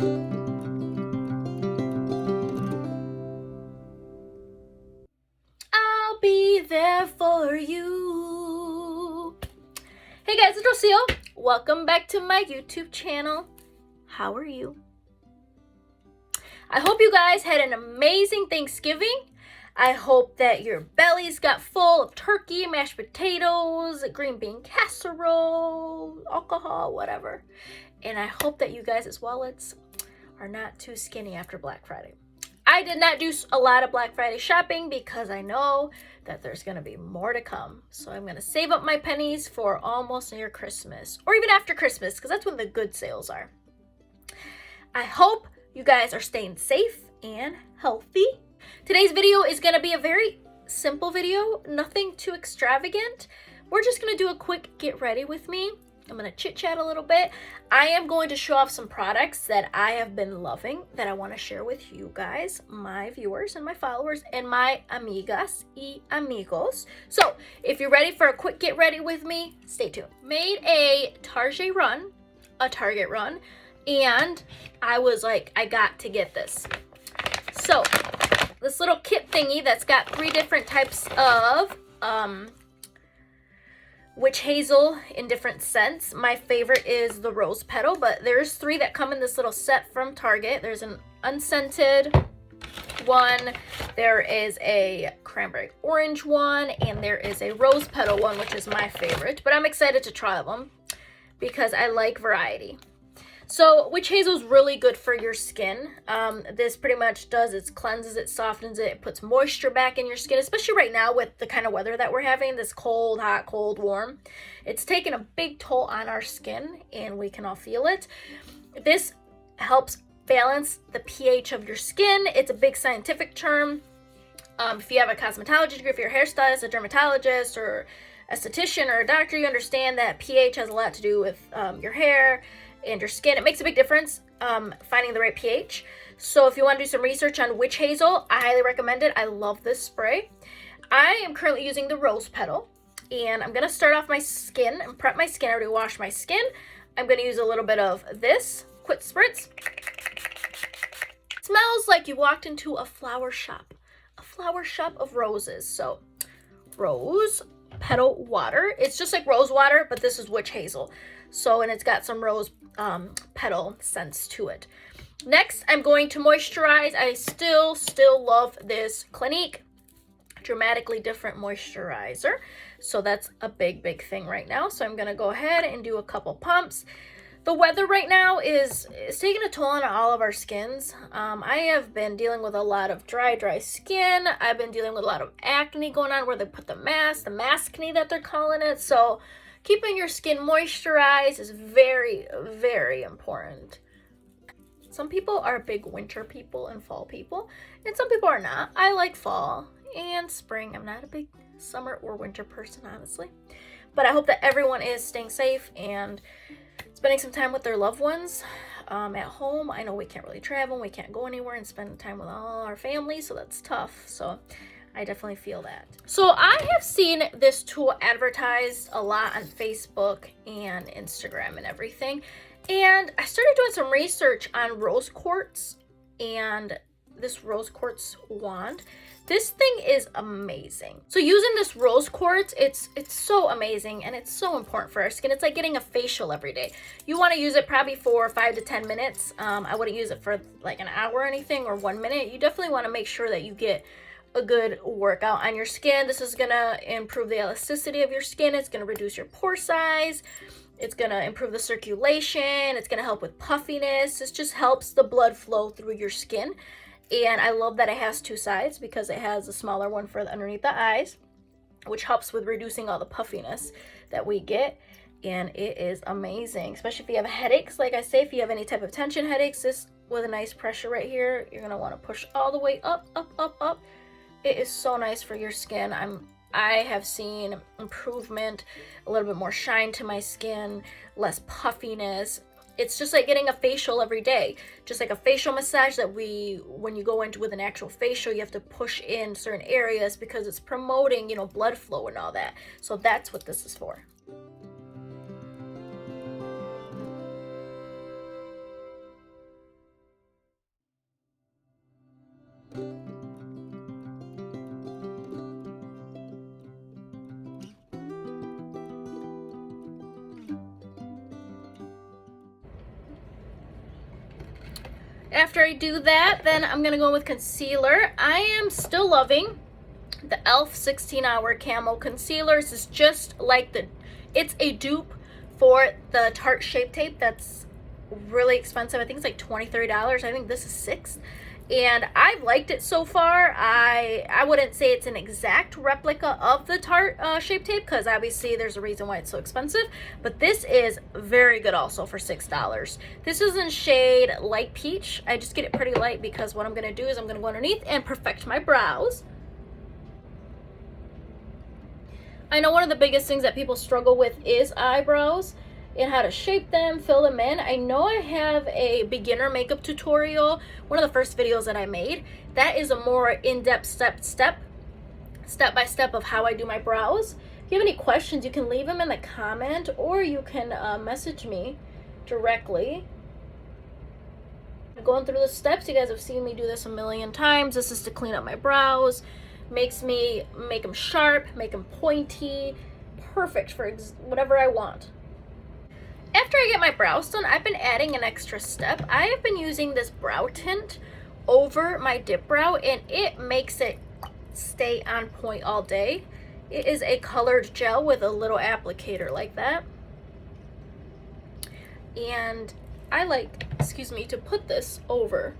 I'll be there for you. Hey guys, it's Josie. Welcome back to my YouTube channel. How are you? I hope you guys had an amazing Thanksgiving. I hope that your bellies got full of turkey, mashed potatoes, green bean casserole, alcohol, whatever. And I hope that you guys' wallets are not too skinny after Black Friday. I did not do a lot of Black Friday shopping because I know that there's going to be more to come. So I'm going to save up my pennies for almost near Christmas, or even after Christmas, because that's when the good sales are. I hope you guys are staying safe and healthy. Today's video is going to be a very simple video, nothing too extravagant. We're just going to do a quick get ready with me. I'm going to chit chat a little bit. I am going to show off some products that I have been loving that I want to share with you guys, my viewers and my followers, and my amigas y amigos. So if you're ready for a quick get ready with me, stay tuned. Made a Target run, and I was like, I got to get this. So this little kit thingy that's got 3 different types of witch hazel in different scents. My favorite is the rose petal, but there's 3 that come in this little set from Target. There's an unscented one, there is a cranberry orange one, and there is a rose petal one, which is my favorite. But I'm excited to try them because I like variety. So witch hazel is really good for your skin. This pretty much does, it cleanses it, softens it, it puts moisture back in your skin, especially right now with the kind of weather that we're having, this cold, hot, cold, warm. It's taken a big toll on our skin and we can all feel it. This helps balance the pH of your skin. It's a big scientific term. If you have a cosmetology degree, if you're a hairstylist, a dermatologist, or esthetician, or a doctor, you understand that pH has a lot to do with your hair and your skin. It makes a big difference finding the right pH. So if you want to do some research on witch hazel, I highly recommend it. I love this spray. I am currently using the rose petal, and I'm going to start off my skin and prep my skin. I already washed my skin. I'm going to use a little bit of this Quick Spritz. It smells like you walked into a flower shop of roses. So rose petal water. It's just like rose water, but this is witch hazel. So, and it's got some rose petal scents to it. Next, I'm going to moisturize. I still love this Clinique Dramatically Different Moisturizer. So that's a big thing right now. So I'm going to go ahead and do a couple pumps. The weather right now is taking a toll on all of our skins. I have been dealing with a lot of dry skin. I've been dealing with a lot of acne going on where they put the maskne that they're calling it. So keeping your skin moisturized is very important. Some people are big winter people and fall people, and some people are not. I like fall and spring. I'm not a big summer or winter person, honestly. But I hope that everyone is staying safe and spending some time with their loved ones at home. I know we can't really travel, we can't go anywhere and spend time with all our family, so that's tough. So I definitely feel that. So I have seen this tool advertised a lot on Facebook and Instagram and everything. And I started doing some research on rose quartz and this rose quartz wand. This thing is amazing. So using this rose quartz, it's so amazing and it's so important for our skin. It's like getting a facial every day. You want to use it probably for 5 to 10 minutes. I wouldn't use it for like an hour or anything, or 1 minute. You definitely want to make sure that you get a good workout on your skin. This is gonna improve the elasticity of your skin. It's gonna reduce your pore size. It's gonna improve the circulation. It's gonna help with puffiness. This just helps the blood flow through your skin. And I love that it has 2 sides because it has a smaller one for underneath the eyes, which helps with reducing all the puffiness that we get. And it is amazing, especially if you have headaches. Like I say, if you have any type of tension headaches, this with a nice pressure right here, you're gonna want to push all the way up. It is so nice for your skin. I have seen improvement, a little bit more shine to my skin, less puffiness. It's just like getting a facial every day, just like a facial massage that when you go into with an actual facial, you have to push in certain areas because it's promoting, you know, blood flow and all that. So that's what this is for. After I do that, then I'm gonna go with concealer. I am still loving the E.L.F. 16-hour Camo Concealer. This is just like it's a dupe for the Tarte Shape Tape that's really expensive. I think it's like $20-$30. I think this is $6. And I've liked it so far. I wouldn't say it's an exact replica of the Tarte Shape Tape, because obviously there's a reason why it's so expensive. But this is very good also for $6. This is in shade Light Peach. I just get it pretty light because what I'm going to do is I'm going to go underneath and perfect my brows. I know one of the biggest things that people struggle with is eyebrows and how to shape them, fill them in. I know I have a beginner makeup tutorial, one of the first videos that I made. That is a more in-depth step-by-step of how I do my brows. If you have any questions, you can leave them in the comment, or you can message me directly. Going through the steps, you guys have seen me do this a million times. This is to clean up my brows. Makes me make them sharp, make them pointy, perfect for whatever I want. After I get my brows done, I've been adding an extra step. I have been using this brow tint over my dip brow, and it makes it stay on point all day. It is a colored gel with a little applicator like that. And I like, excuse me, to put this over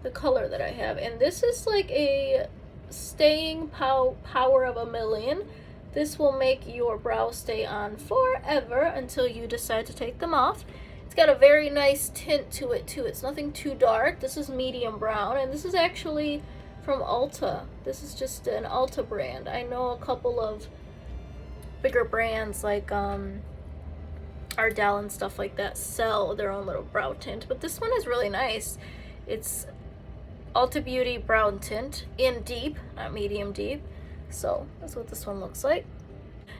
the color that I have. And this is like a staying power of a million. This will make your brows stay on forever until you decide to take them off. It's got a very nice tint to it too. It's nothing too dark. This is medium brown, and this is actually from ULTA. This is just an ULTA brand. I know a couple of bigger brands like Ardell and stuff like that sell their own little brow tint, but this one is really nice. It's Ulta Beauty Brown Tint in deep, not medium deep. So that's what this one looks like.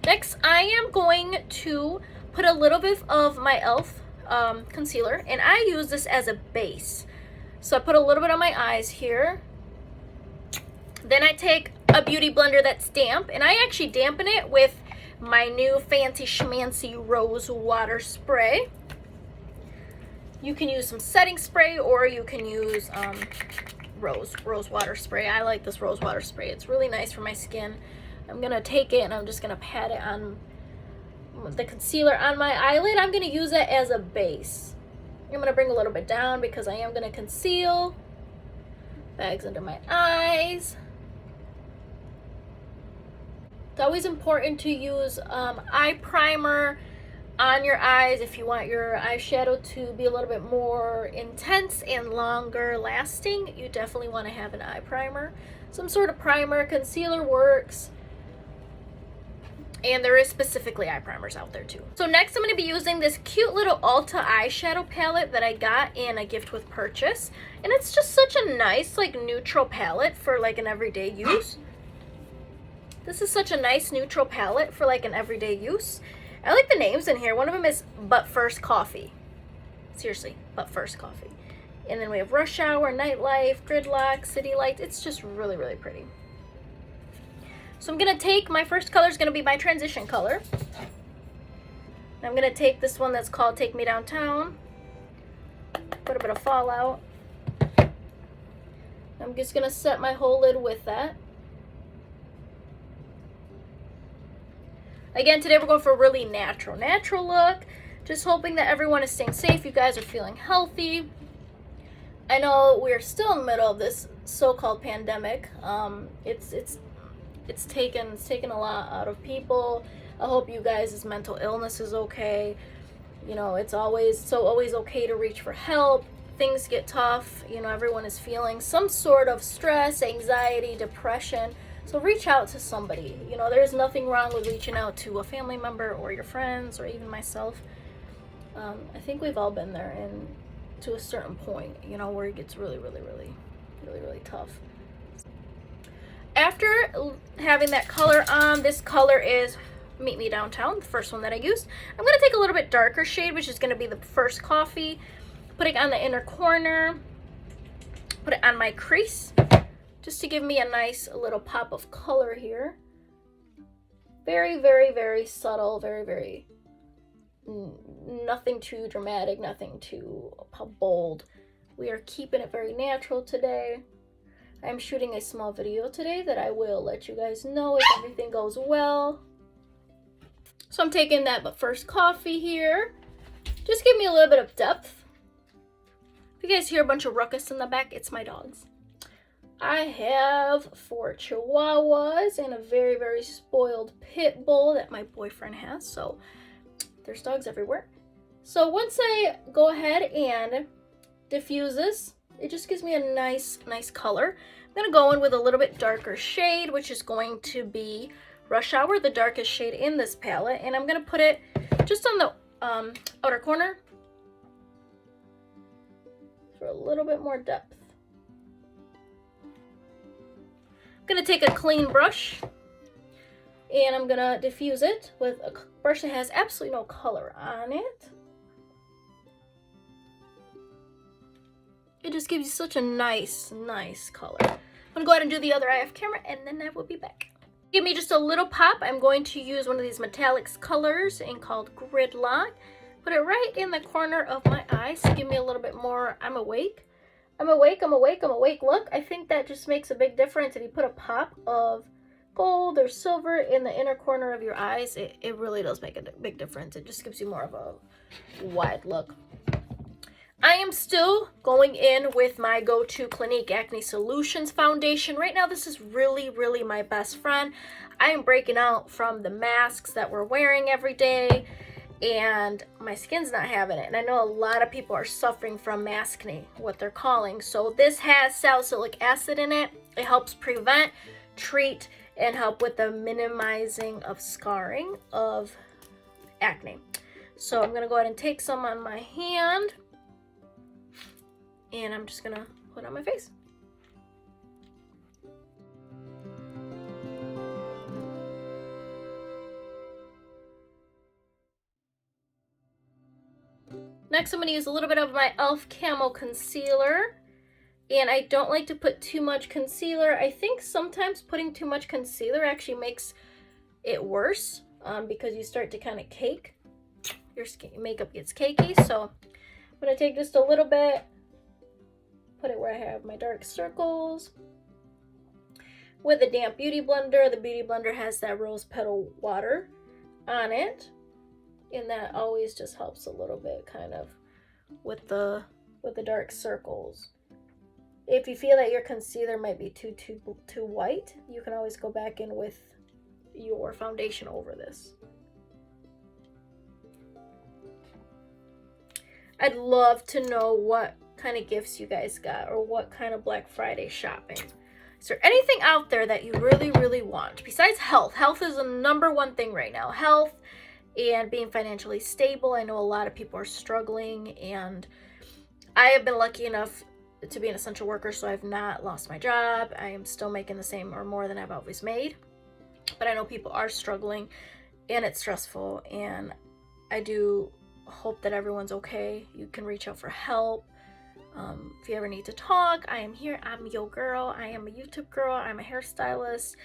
Next, I am going to put a little bit of my E.L.F. Concealer, and I use this as a base. So I put a little bit on my eyes here. Then I take a beauty blender that's damp, and I actually dampen it with my new fancy schmancy rose water spray. You can use some setting spray, or you can use rose water spray. I like this rose water spray. It's really nice for my skin. I'm gonna take it and I'm just gonna pat it on the concealer on my eyelid. I'm gonna use it as a base. I'm gonna bring a little bit down because I am gonna conceal. Bags under my eyes. It's always important to use eye primer on your eyes if you want your eyeshadow to be a little bit more intense and longer lasting. You definitely want to have an eye primer, some sort of primer. Concealer works, and there is specifically eye primers out there too. So next I'm going to be using this cute little Ulta eyeshadow palette that I got in a gift with purchase, and it's just such a nice like neutral palette for like an everyday use. This is such a nice neutral palette for like an everyday use. I like the names in here. One of them is But First Coffee. Seriously, But First Coffee. And then we have Rush Hour, Nightlife, Gridlock, City Lights. It's just really, really pretty. So I'm going to take, my first color is going to be my transition color. And I'm going to take this one that's called Take Me Downtown. Put a bit of Fallout. I'm just going to set my whole lid with that. Again, today we're going for a really natural look. Just hoping that everyone is staying safe. You guys are feeling healthy. I know we're still in the middle of this so-called pandemic. It's taken a lot out of people. I hope you guys' mental illness is okay. You know, it's always okay to reach for help. Things get tough. You know, everyone is feeling some sort of stress, anxiety, depression. So reach out to somebody. You know, there's nothing wrong with reaching out to a family member or your friends or even myself. I think we've all been there, and to a certain point, you know, where it gets really tough. After having that color on, this color is Meet Me Downtown, the first one that I used. I'm going to take a little bit darker shade, which is going to be the First Coffee. Put it on the inner corner. Put it on my crease, just to give me a nice little pop of color here. Very subtle, very nothing too dramatic, nothing too bold. We are keeping it very natural today. I'm shooting a small video today that I will let you guys know if everything goes well. So I'm taking that first coffee here. Just give me a little bit of depth. If you guys hear a bunch of ruckus in the back, it's my dogs. I have 4 Chihuahuas and a very, very spoiled pit bull that my boyfriend has. So there's dogs everywhere. So once I go ahead and diffuse this, it just gives me a nice color. I'm going to go in with a little bit darker shade, which is going to be Rush Hour, the darkest shade in this palette. And I'm going to put it just on the outer corner for a little bit more depth. I'm going to take a clean brush and I'm going to diffuse it with a brush that has absolutely no color on it. It just gives you such a nice color. I'm going to go ahead and do the other eye off camera and then I will be back. Give me just a little pop. I'm going to use one of these metallics colors and called Gridlock. Put it right in the corner of my eye. So give me a little bit more. I'm awake. I'm awake. Look, I think that just makes a big difference. If you put a pop of gold or silver in the inner corner of your eyes, it really does make a big difference. It just gives you more of a wide look. I am still going in with my go-to Clinique Acne Solutions foundation. Right now, this is really my best friend. I am breaking out from the masks that we're wearing every day, and my skin's not having it. And I know a lot of people are suffering from maskne, what they're calling. So this has salicylic acid in it. It helps prevent, treat, and help with the minimizing of scarring of acne. So I'm going to go ahead and take some on my hand. And I'm just gonna put it on my face. Next, I'm gonna use a little bit of my E.L.F. Camo Concealer. And I don't like to put too much concealer. I think sometimes putting too much concealer actually makes it worse because you start to kind of cake. Your makeup gets cakey. So I'm gonna take just a little bit. Put it where I have my dark circles. With a damp beauty blender. The beauty blender has that rose petal water on it. And that always just helps a little bit kind of with the dark circles. If you feel that your concealer might be too white, you can always go back in with your foundation over this. I'd love to know what kind of gifts you guys got or what kind of Black Friday shopping. Is there anything out there that you really want besides health? Health is the #1 thing right now. Health and being financially stable. I know a lot of people are struggling, and I have been lucky enough to be an essential worker, so I've not lost my job. I am still making the same or more than I've always made, but I know people are struggling and it's stressful, and I do hope that everyone's okay. You can reach out for help. If you ever need to talk, I am here. I'm your girl. I am a YouTube girl. I'm a hairstylist,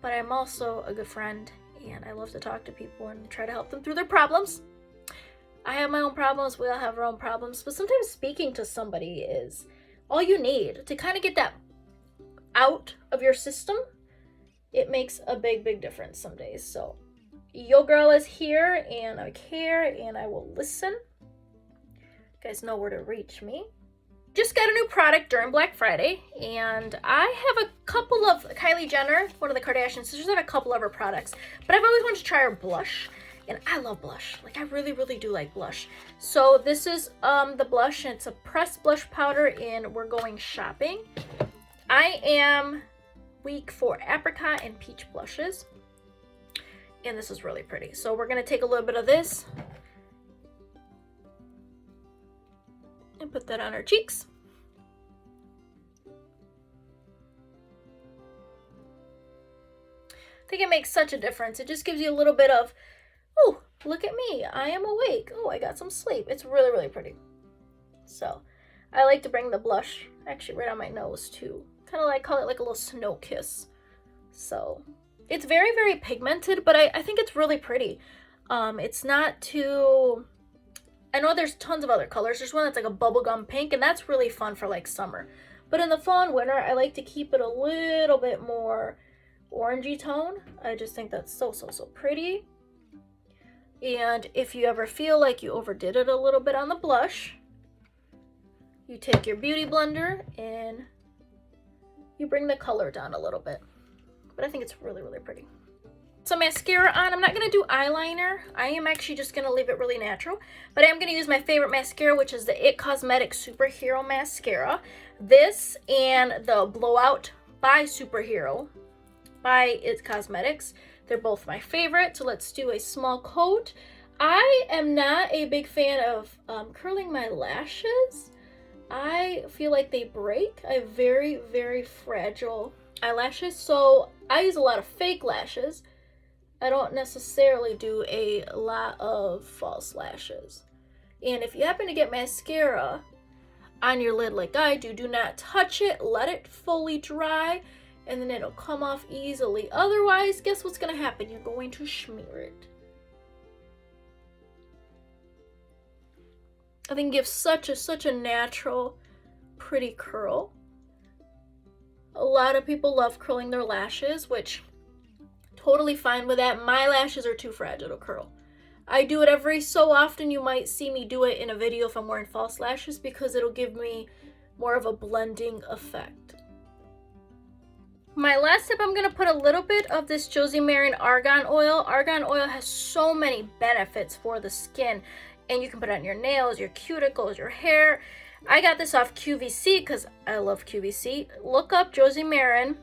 but I'm also a good friend, and I love to talk to people and try to help them through their problems. I have my own problems. We all have our own problems, but sometimes speaking to somebody is all you need to kind of get that out of your system. It makes a big difference some days. So your girl is here, and I care, and I will listen. You guys know where to reach me. Just got a new product during Black Friday, and I have a couple of Kylie Jenner, one of the Kardashian sisters, have a couple of her products, but I've always wanted to try her blush, and I love blush. Like, I really do like blush. So this is the blush, and it's a pressed blush powder, and we're going shopping. I am weak for apricot and peach blushes, and this is really pretty. So we're gonna take a little bit of this and put that on our cheeks. I think it makes such a difference. It just gives you a little bit of, oh, look at me, I am awake. Oh, I got some sleep. It's really pretty. So I like to bring the blush actually right on my nose too. Kind of like, call it like a little snow kiss. So it's very pigmented, but I think it's really pretty. It's not too I know there's tons of other colors. There's one that's like a bubblegum pink, and that's really fun for like summer. But in the fall and winter, I like to keep it a little bit more orangey tone. I just think that's so pretty. And if you ever feel like you overdid it a little bit on the blush, you take your beauty blender and you bring the color down a little bit. But I think it's really pretty. Some mascara on. I'm not going to do eyeliner. I am actually just going to leave it really natural. But I am going to use my favorite mascara, which is the E.L.F. Cosmetics Superhero Mascara. This and the Blowout by Superhero by E.L.F. Cosmetics. They're both my favorite. So let's do a small coat. I am not a big fan of curling my lashes. I feel like they break. I have very fragile eyelashes. So I use a lot of fake lashes. I don't necessarily do a lot of false lashes. And if you happen to get mascara on your lid like I do, do not touch it. Let it fully dry, and then it'll come off easily. Otherwise, guess what's going to happen? You're going to smear it. I think it gives such a natural, pretty curl. A lot of people love curling their lashes, which totally fine with that. My lashes are too fragile to curl. I do it every so often. You might see me do it in a video if I'm wearing false lashes because it'll give me more of a blending effect. My last tip, I'm going to put a little bit of this Josie Maran Argan Oil. Argan Oil has so many benefits for the skin, and you can put it on your nails, your cuticles, your hair. I got this off QVC because I love QVC. Look up Josie Maran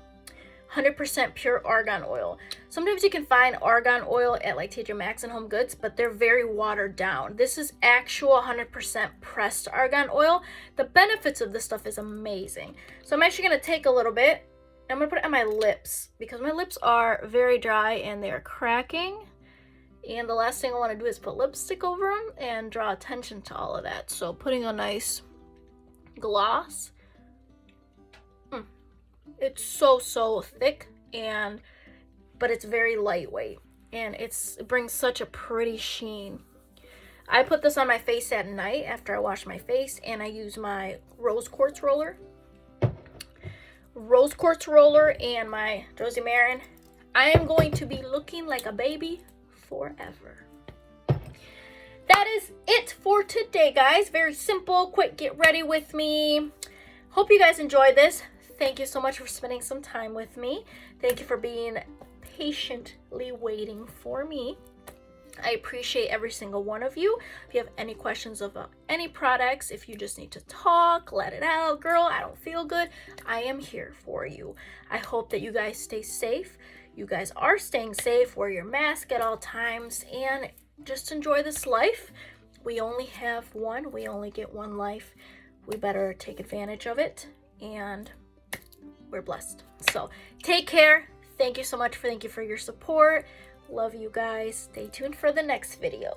100% pure argan oil. Sometimes you can find argan oil at like TJ Maxx and Home Goods, but they're very watered down. This is actual 100% pressed argan oil. The benefits of this stuff is amazing. So I'm actually going to take a little bit. I'm going to put it on my lips because my lips are very dry and they're cracking. And the last thing I want to do is put lipstick over them and draw attention to all of that. So putting a nice gloss. It's so thick, but it's very lightweight, and it brings such a pretty sheen. I put this on my face at night after I wash my face, and I use my rose quartz roller and my Josie Maran. I am going to be looking like a baby forever. That is it for today, guys. Very simple, quick, get ready with me. Hope you guys enjoyed this. Thank you so much for spending some time with me. Thank you for being patiently waiting for me. I appreciate every single one of you. If you have any questions about any products, if you just need to talk, let it out. Girl, I don't feel good. I am here for you. I hope that you guys stay safe. You guys are staying safe. Wear your mask at all times and just enjoy this life. We only have one. We only get one life. We better take advantage of it, and we're blessed. So take care. Thank you so much. Thank you for your support. Love you guys. Stay tuned for the next video.